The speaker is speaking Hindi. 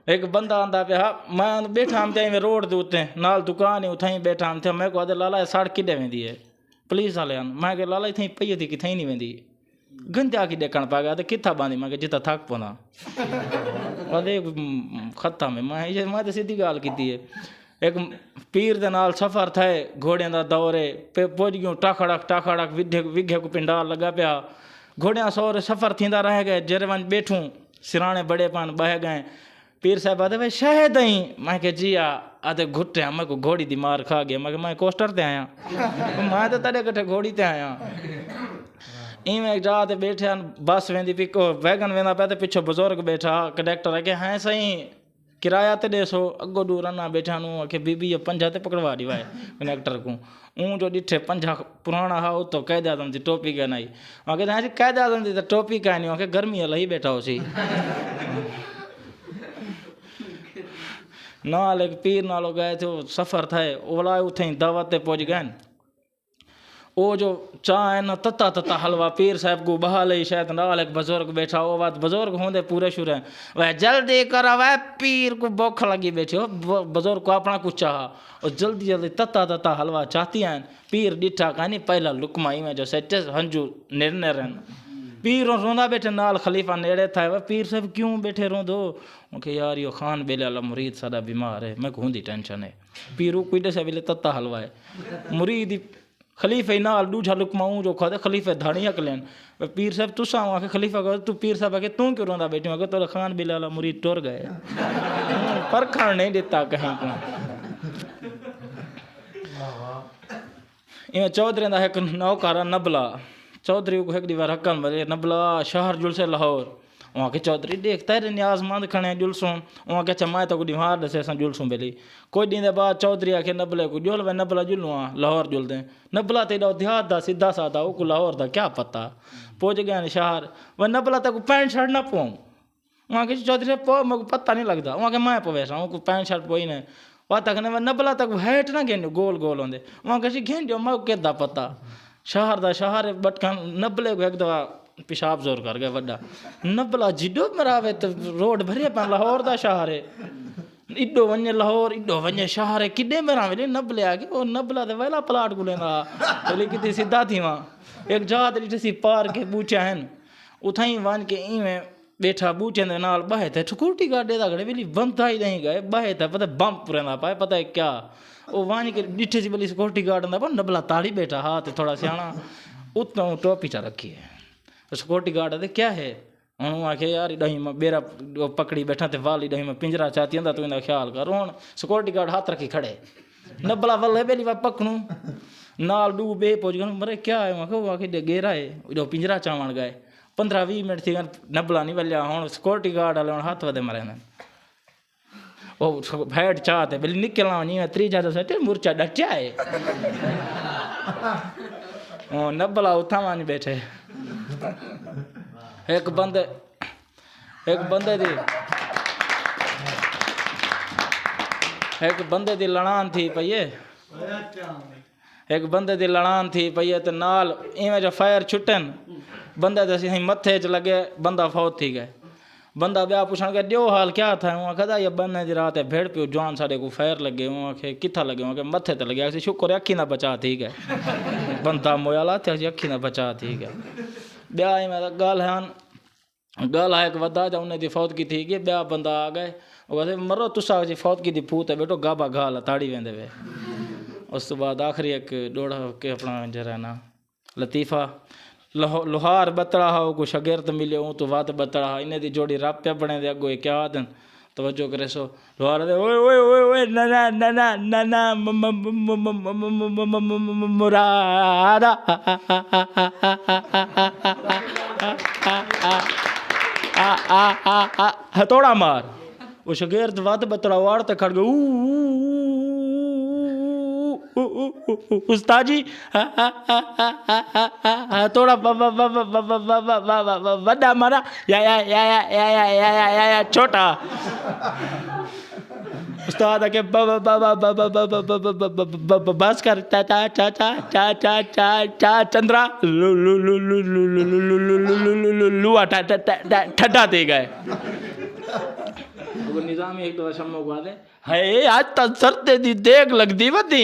एक बंदा आंदा पे मैं बैठा हम ते रोड दे उत्ते नाल दुकान है उठाई बैठा हम थे मैं को आदे लाला सड़क किडे वेंदी है पुलिस वाले मैं के लाला इथई पई थी किथई नहीं वेंदी गंजा की देखण पा गया तो किथा बांधी मैं के जिता थक पौना आदे खत्म है मैं तो सीधी गाल कीती है एक पीर दे नाल सफ़र थे घोड़ियां दा दौरे पे पुज गयो टाखड़क विघे को पिंडाल लगा पिया घोड़ियां सौरे सफ़र थींदा रह गए जरे वन बैठूं सिराने बड़े पान बह गए पीर साहब आदे भाई शायद ही मैं के जी आदे घुटे मैं को घोड़ी दी मार खा गया मैं कोस्टर ते आया मैं तो तेरे कट्ठे घोड़ी ते आया इवें जाते बैठे बस वेंदी पिको वैगन वेंदा पे पिछो बुजुर्ग बैठा कंडक्टर है कि हाँ सही किराया ते 150 अगो दूर ना बैठा नू आखे बीबी ये 50 ते पकड़वा दी वाए कंडक्टर को ऊँ जो डिठे 50 पुराना हा तो कैद आदम दी टोपी का नहीं आखे हाँ जी कैद आदम दी तो टोपी का नहीं आखे गर्मी हल ही बैठा हो सी नाल एक पीर नालो गए थे सफ़र थे ओला उठे दावत ते पहुँच गए वो जो चाह है ना तत्ता हलवा पीर साहब को बहा ले शायद नाल एक बुजुर्ग बैठा वो बात बुजुर्ग होंदे पूरे शुरू है वह जल्दी करा वह पीर को भूख लगी बैठे हो बुजुर्ग को अपना कुछ चाह और जल्दी तत्ता हलवा चाहती हैं पीर डिठा कहानी पहला लुकमाई में जो सच्चे हंजू निर्णय पीर रोंदा बैठे नाल खलीफा नेड़े था वह पीर साहब क्यों बैठे रोंदो उनके यार यो खान बेले वाला मुरीद सादा बीमार है मैं कहूँ दी टेंशन है पीरू कुछ से बेले तत्ता हलवा है मुरीद खलीफे नाल दूझा लुकमाऊँ जो खाते खलीफे धाड़ी हक लेन पीर साहब तुसा आके खलीफा कहो तू पीर साहब आके तू क्यों रोंदा बैठी अगर तो खान बिल वाला मुरीद टुर गए परखण नहीं देता कहीं को इवें चौधरी का एक नौकार नबला चौधरी को एक दीवार हकन बजे नबला शहर जुलसे लाहौर वहाँ के चौधरी देखता है न्याजमंद खड़े जुलसूं वहाँ के चमाए तो कुछ हार दसे असां जुलसूं बेली कोई दिन बाद चौधरी आखे नबले को जुल वे नबला जुलूँ लाहौर जुल दें नबला तेरा देहात दा सीधा साधा वो को लाहौर दा क्या पता पहुँच गया शहर वह नबला तक पैंट शर्ट ना पाऊँ वहाँ के चौधरी पो मेरे को पता नहीं लगता वहाँ के मैं पवे सा को पैंट शर्ट पोई ने वह तक ने वह नबला तक हैट ना घेन गोल गोल होंदे वहाँ के घेन जो मैं केदा पता शहर बटकन नबले को एक दवा पेशाब जोर कर गया वड्डा नबला जिडो मरावे तो रोड भरे पा लाहौर दा शहर है इडो वने लाहौर इडो वने शहर है किडे मरावे नबले आ गए वो नबला दे वेला प्लाट को लेंदा बोले कितनी सीधा थी वहाँ एक जात री सी पार के बूचा हैं उठाई वन के इवें बैठा बूचे दे नाल बहे थे सिक्योरिटी गार्ड दे घड़े बेली बंद ही नहीं गए बहे थे पता बम पुरेंदा पाए पता है क्या वो वानी के डिठे सी बेली सिक्योरिटी गार्ड दा पर नबला ताड़ी बैठा हाथ थोड़ा सियाना उतना टोपी चा रखी है सिक्योरिटी गार्ड आते क्या है हूँ आखे यार इडही में बेरा पकड़ी बैठा थे वाल इडही में पिंजरा चाहती तो इनका ख्याल कर हूँ सिक्योरिटी गार्ड हाथ रखी खड़े नबला वल बेली वा पकड़ू नाल डू बे पहुँच गए मरे क्या है वहाँ आखे गेरा है इडो पिंजरा चावण गए 15-20 मिनट थी नबला नहीं वलिया हूँ सिक्योरिटी गार्ड वाले हाथ वधे मरे ने वो फैट चाहते बेली निकलना नहीं 3 सटे मुरचा डटिया है नबला उठा मान बैठे एक बंदे दी लड़ान थी पई एक बंदे दी लड़ान थी पई तो नाल इवें जो फायर छुटन बंदे दे मथे च लगे बंदा फौत थी गए बंदा ब्याह पूछण गया ॾियो हाल क्या था वहाँ कदा ये बन्ने दी रात है भेड़ पियो जवान साढ़े को फायर लगे वहाँ के किथा लगे वहाँ के मथे ते लगे शुक्र अखी ना बचा थी गए बंदा मोयाला थे अखी ना बचा थी गए ब्याह में गल है एक वदा जा उन्हें दी फौत की थी कि ब्याह बंदा आ गए वो कहते मरो तुसा जी फौत की दी फूत है बेटो गाबा घाल ताड़ी वेंदे वे उस तो बाद आखिरी एक डोड़ा के अपना जरा ना लतीफ़ा लोहार बतड़ा हो को शगिर्द मिले तो वात बतड़ा इन्हें दी जोड़ी राप पे बने दे अगो क्या आदन तवज्जो करे सो लोहार दे ओए ओए ओए ओए ना मुरादा हथौड़ा मार वो शगिर्द वात बतड़ा वार ते खड़ गए उस्ताद जी थोड़ा बड़ा मारा या छोटा उस्ताद के बस कर चा चा चा चा चा चा चा चा चंद्रा लुआ ठड्डा दे गए वो निजाम एक दफा शम्मो को आले है आज तक सरते दी देख लगदी वती